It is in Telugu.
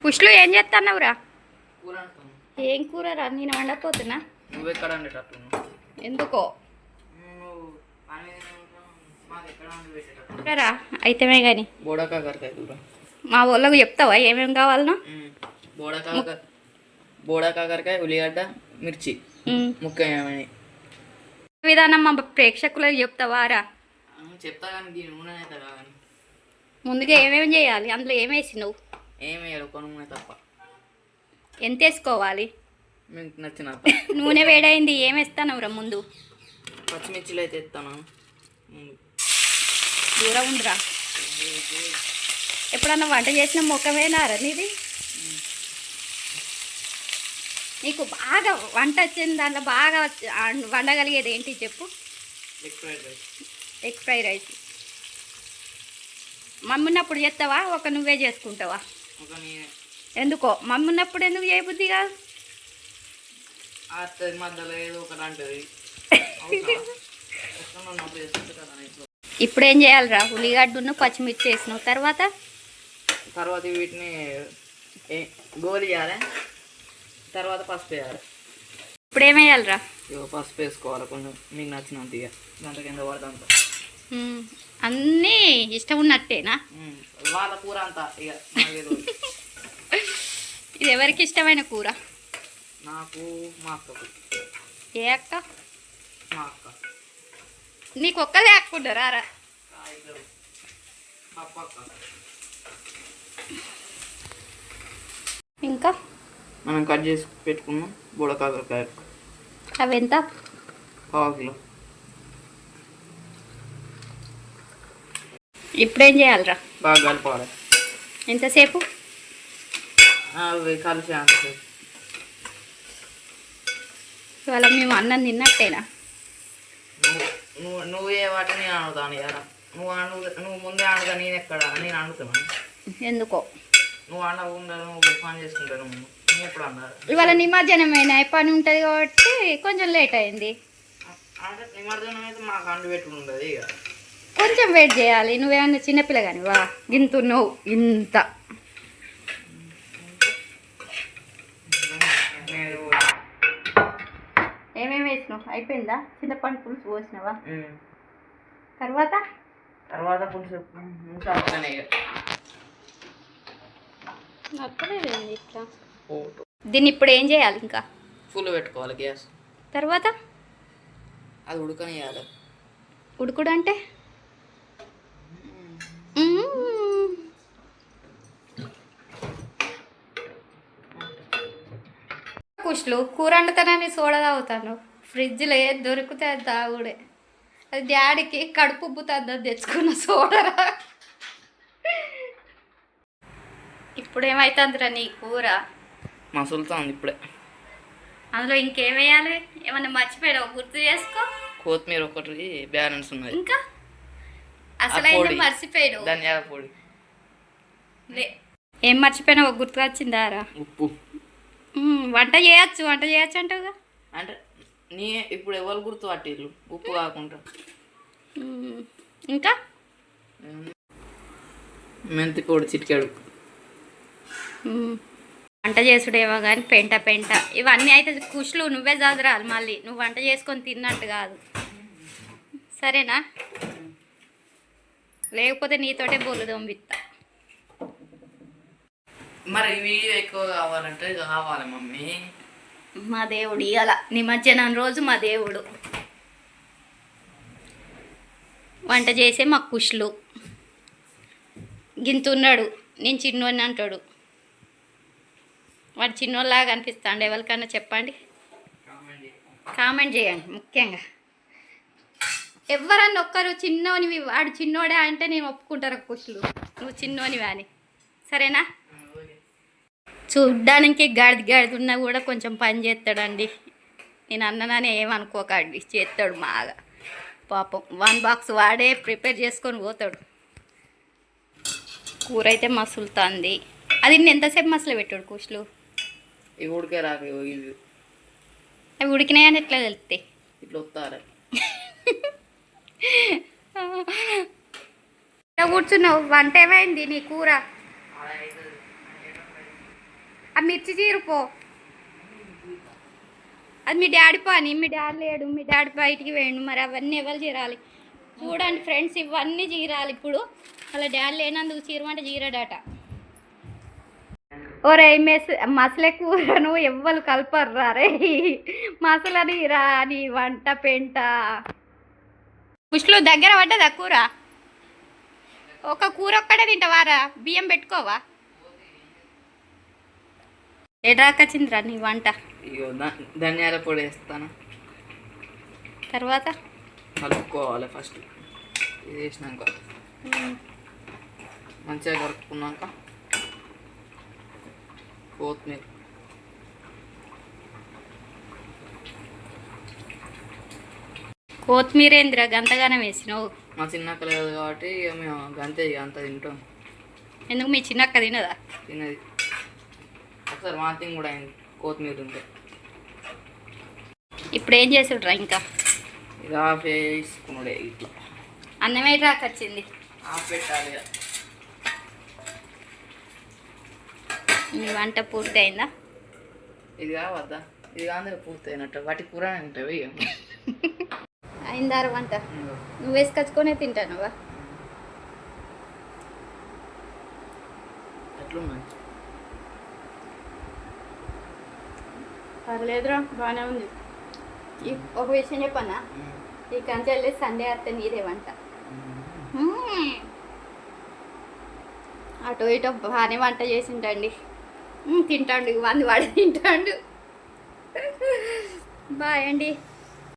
పుష్లు ఏం చేస్తున్నావురా? కూర అంటాను. ఏం కూరరా? నేను వండపోతున్నా. నువ్వు ఎక్కడ వండేటట్టు ఎందుకో నువ్వు పని మీద ఉంటావు, మాకు ఎక్కడ వండి పెట్టేటట్టు కూరరా అయితమే కానీ బోడకాకరకాయ కూర. మా వాళ్ళకు చెప్తావా ఏమేమి కావాలనో? బోడకాకరకాయ, ఉల్లిగడ్డ, మిర్చి ముఖ్యమైనవి. విధానం మా ప్రేక్షకులకు చెప్తావారా? చెప్తా కానీ దీని నూనె అయితే కాదని. ముందుగా ఏమేమి చేయాలి? అందులో ఏమేసి నువ్వు? ఏమి వేయాలి, ఒక నూనె తప్ప. ఎంత వేసుకోవాలి? మీకు నచ్చిన నూనె వేడైంది, ఏమేస్తానవురా ముందు? పచ్చిమిర్చిలు అయితే ఎత్తాను ముందు. దూరం ఉందిరా. ఎప్పుడన్నా వంట చేసిన ముఖమేనారా నీది? నీకు బాగా వంట వచ్చింది, దాంట్లో బాగా వండగలిగేది ఏంటి చెప్పు? Egg fried rice. మమ్మీ ఉన్నప్పుడు చేస్తావా, ఒక నువ్వే చేసుకుంటావా? ఎందుకో మమ్మీ ఉన్నప్పుడు ఎందుకు చేయబుద్ధి కాదు? మధ్యలో ఏదో ఒకటి అంటది. ఇప్పుడు ఏం చేయాలిరా? ఉల్లిగడ్డను పచ్చిమిర్చి వేసినావు, తర్వాత వీటిని గోలి చేయాలి, తర్వాత పసుపు వేయాలి. ఇప్పుడు ఏమేయాలిరా? పసుపు వేసుకోవాలి కొంచెం మీకు నచ్చినంత, ఇక దాంట్లో కింద పడదంత. అన్నీ ఇష్టం ఉన్నట్టేనా? వాళ్ళ కూర అంతా ఇక. ఇది ఎవరికి ఇష్టమైన కూర? నాకు, మా అక్కకు. ఏ అక్క? మా అక్క. నీకు ఒక్కలే అక్కుంటారా? ఇంకా మనం కట్ చేసి పెట్టుకున్నాం బుడకాకరకాయ. అవి ఎంత? 1/2 కిలో. ఇప్పుడేం చేయాలిరా? బాగా కలపాలి. ఎంతసేపు? అవి కలిసి అంతసేపు. ఇవాళ మేము అన్నం తిన్నట్టేనా? నువ్వే వాటిని నేను అడుగుతాను కదా. నువ్వు ముందే అడుగుతా, నేను ఎక్కడ నేను అడుగుతున్నాను. ఎందుకో నువ్వు అనకుండా నువ్వు పని చేసుకుంటాను. నువ్వు ఎప్పుడు అన్నారు? ఇవాళ నిమజ్జనమైన పని ఉంటుంది కాబట్టి కొంచెం లేట్ అయింది. అంటే నిమజ్జనం అయితే మాకు అండు పెట్టుకుని ఉండదు, ఇక కొంచెం వెయిట్ చేయాలి. నువ్వేమన్నా చిన్నపిల్ల కానీ వా గింతున్నావు ఇంత. ఏమేమి వేసినావు? అయిపోయిందా? చింతపండు పులుసు పోసినావా? తర్వాత పులుసు ఇట్లా. దీన్ని ఇప్పుడు ఏం చేయాలి? ఇంకా ఫుల్ పెట్టుకోవాలి గ్యాస్. తర్వాత అది ఉడకనియాలి. ఉడుకుడు అంటే కుష్లు కూర వండుతానని సోడా తాగుతాను. ఫ్రిడ్జ్లో ఏది దొరికితే అది తాగుడే. అది డాడీకి కడుపు ఉబ్బుతుంది తెచ్చుకున్న సోడరా. ఇప్పుడు ఏమవుతుందిరా నీ కూర? మసులుతుంది ఇప్పుడే. అందులో ఇంకేమేయాలి? ఏమన్నా మర్చిపోయావు? గుర్తు చేసుకో. కొత్తిమీర ఒకటి బ్యాలెన్స్ ఉన్నది. ఇంకా అసలు మర్చిపోయాడు. ధనియాల పొడి. ఏం మర్చిపోయినావు? గుర్తు వచ్చిందారా? ఉప్పు. వంట చేయొచ్చు అంటావుగా. అంటే నీ ఇప్పుడు ఎవరు గుర్తు పట్టిర్రు ఉప్పు కాకుండా? ఇంకా మెంతి పొడి చిటికాడు. వంట చేసుడేమో కానీ పెంట ఇవన్నీ అయితే కుష్లు నువ్వే చదరాలి. మళ్ళీ నువ్వు వంట చేసుకొని తిన్నట్టు కాదు, సరేనా? లేకపోతే నీతోటే బొల్లు దొంబిస్తా. మరి వీడియో ఎక్కువ కావాలంటే కావాలి మమ్మీ. మా దేవుడు ఇవాళ నిమజ్జనం రోజు మా దేవుడు వంట చేసే మా కుష్లు. గింతున్నాడు, నేను చిన్నోని అంటాడు. వాడు చిన్నోళ్ళలాగా అనిపిస్తాడు ఎవరికన్నా చెప్పండి, కామెంట్ చేయండి. ముఖ్యంగా ఎవరన్నా ఒక్కరు చిన్నోనివి వాడు చిన్నోడే అంటే నేను ఒప్పుకుంటారు కుష్లు, నువ్వు చిన్నోనివి అని, సరేనా? చూడ్డానికి గాడిది ఉన్నా కూడా కొంచెం పని చేస్తాడండి. నేను అన్ననని ఏమనుకోకండి, చేస్తాడు బాగా. పాపం 1 బాక్స్ వాడే ప్రిపేర్ చేసుకొని పోతాడు. కూర అయితే మసులుతుంది. అది ఎంతసేపు మసలు పెట్టాడు కుష్లు? ఇవి ఉడికే రాకు. అవి ఉడికినాయని ఎట్లా తెలుస్తాయి? ఇట్లా వస్తారా? కూర్చున్నావు. వంట ఏమైంది నీ కూర? ఆ మిర్చి చీరుపో. అది మీ డాడీ పని. మీ డాడీ లేడు, మీ డాడీ బయటికి వేయండు. మరి అవన్నీ ఎవరు చీరాలి? చూడండి ఫ్రెండ్స్, ఇవన్నీ చీరాలి ఇప్పుడు. అలా డాడీ లేనందుకు చీరమంటే చీరడట. ఒరే మసలే కూరను ఎవ్వరు కలపర్రా రే. మసలని రాని వంట పెంట పుష్లు దగ్గర పడ్డదా కూర? ఒక కూర ఒక్కడే తింటావారా? బియ్యం పెట్టుకోవా? ఎడాకచ్చిందిరా నీ వంట? ఇగో ధనియాల పొడి వేస్తాను, తర్వాత కలుపుకోవాలి. ఫస్ట్ ఇది వేసినాక మంచిగా కలుపుకున్నాక కొత్తిమీర, కొత్తిమీర ఏందిరా గంతగానం వేసినావు? మా చిన్నక్క లేదు కాబట్టి ఇక మేము గంతే, ఇక అంత తింటాం. ఎందుకు మీ చిన్నక్క తినదా? తిన్నది ఒకసారి వాంతింగ్ కూడా అయింది కొత్తిమీర ఉంటే. ఇప్పుడు ఏం చేసుడ్రా ఇంకా? ఇక ఆఫ్ వేసుకున్నాడే ఇట్లా. అన్నమే రాకొచ్చింది. ఆఫ్ పెట్టాలి ఇక. మీ వంట పూర్తి అయిందా? ఇది కావద్దా? ఇది కాదు పూర్తి అయినట్టు. వాటి కూర ఉంటాయి అయిందారు వంట? నువ్వు వేసుకొచ్చుకొనే తింటానువా? ఎట్లున్నాయి? పర్లేదురా, బాగానే ఉంది. ఒక విషయం చెప్పన్నా, ఈ కంచెల్లి సండే అత్తే నీదే వంట. అటు ఇటు బాగానే వంట చేసింటండి. తింటాడు, వంది వాడి తింటాడు. బాయ్ అండి.